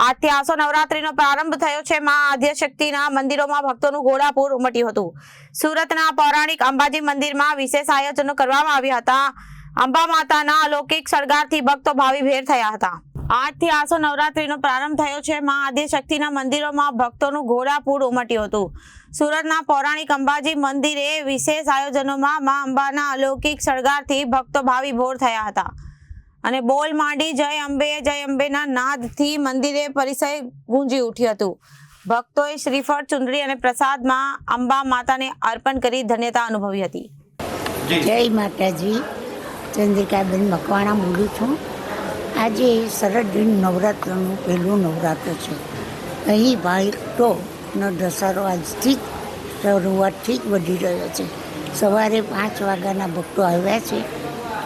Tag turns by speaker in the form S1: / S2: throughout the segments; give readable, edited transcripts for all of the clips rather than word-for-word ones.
S1: આજથી આસો નવરાત્રીનો પ્રારંભ થયો છે। માં આદ્યશક્તિના મંદિરોમાં ભક્તોનું ઘોડાપૂર ઉમટ્યું હતું। સુરતના પૌરાણિક અંબાજી મંદિરમાં વિશેષ આયોજનો કરવામાં આવ્યા હતા। અંબા માતાના અલૌકિક શણગારથી ભક્તો ભાવીભેર થયા હતા। આજથી આસો નવરાત્રીનો પ્રારંભ થયો છે। માં આદ્યશક્તિના મંદિરોમાં ભક્તોનું ઘોડાપૂર ઉમટ્યું હતું। સુરતના પૌરાણિક અંબાજી મંદિરે વિશેષ આયોજનોમાં માં અંબાના અલૌકિક શણગારથી ભક્તો ભાવીભોર થયા હતા અને બોલ માંડી જય અંબેના નાદથી મંદિરે પરિસર ગુંજી ઉઠ્યું હતું। ભક્તોએ શ્રીફળ, ચુંદડી અને પ્રસાદમાં અંબા માતાને અર્પણ કરી ધન્યતા અનુભવી હતી।
S2: જય માતાજી, ચંદ્રિકાબેન મકવાણા બોલું છું। આજે શરદ નવરાત્રનું પહેલું નવરાત્ર છે। અહીં ભક્તોનો ધસારો આજથી શરૂઆતથી જ વધી રહ્યો છે। સવારે 5 વાગ્યાના ભક્તો આવ્યા છે।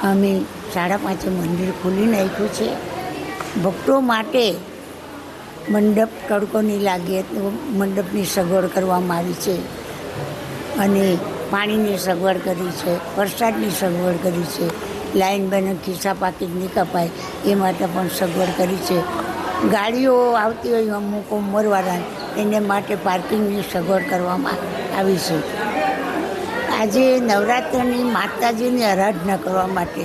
S2: અમે 5:30 મંદિર ખોલી નાખ્યું છે। ભક્તો માટે મંડપ તડકો નહીં લાગે તો મંડપની સગવડ કરવામાં આવી છે અને પાણીની સગવડ કરી છે, પ્રસાદની સગવડ કરી છે, લાઈન બને ખિસ્સા પાકીટ નહીં કપાય એ માટે પણ સગવડ કરી છે। ગાડીઓ આવતી હોય અમુક ઉંમરવાળા એને માટે પાર્કિંગની સગવડ કરવામાં આવી છે। આજે નવરાત્રની માતાજીની આરાધના કરવા માટે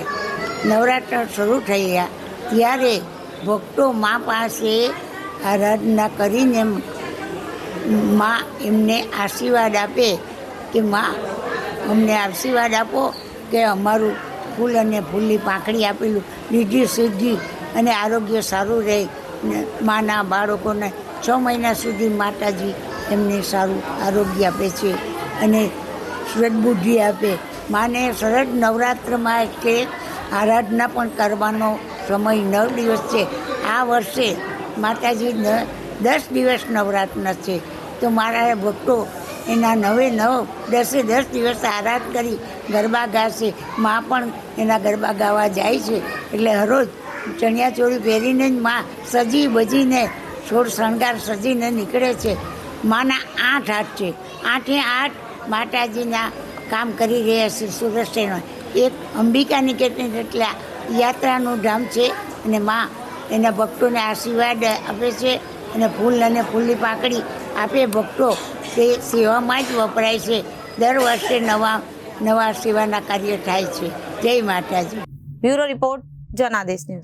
S2: નવરાત્ર શરૂ થયા ત્યારે ભક્તો મા પાસે આરાધના કરીને મા એમને આશીર્વાદ આપે કે મા અમને આશીર્વાદ આપો કે અમારું ફૂલ અને ફૂલની પાંખડી આપેલું રીઢી સીધી અને આરોગ્ય સારું રહે। માના બાળકોને 6 મહિના સુધી માતાજી એમને સારું આરોગ્ય આપે છે અને સદબુદ્ધિ આપે। માને શરદ નવરાત્રમાં કે આરાધના પણ કરવાનો સમય 9 દિવસ છે। આ વર્ષે માતાજી 10 દિવસ નવરાત્રના છે તો મારા ભક્તો એના 9 10 દિવસ આરાધ કરી ગરબા ગાશે। મા પણ એના ગરબા ગાવા જાય છે એટલે હરોજ ચણિયાચોળી પહેરીને જ મા સજી બજીને છોડ શણગાર સજીને નીકળે છે। માના 8 હાથ છે, 8 માતાજીના કામ કરી રહ્યા છે। સુરત શહેરમાં એક અંબિકા નિકેતન એટલે યાત્રાનું ધામ છે અને મા એના ભક્તોને આશીર્વાદ આપે છે અને ફૂલ અને ફૂલની પાંખડી આપે ભક્તો તે સેવામાં જ વપરાય છે। દર વર્ષે નવા સેવાના કાર્ય થાય છે। જય માતાજી।
S1: Bureau report, Janadesh news.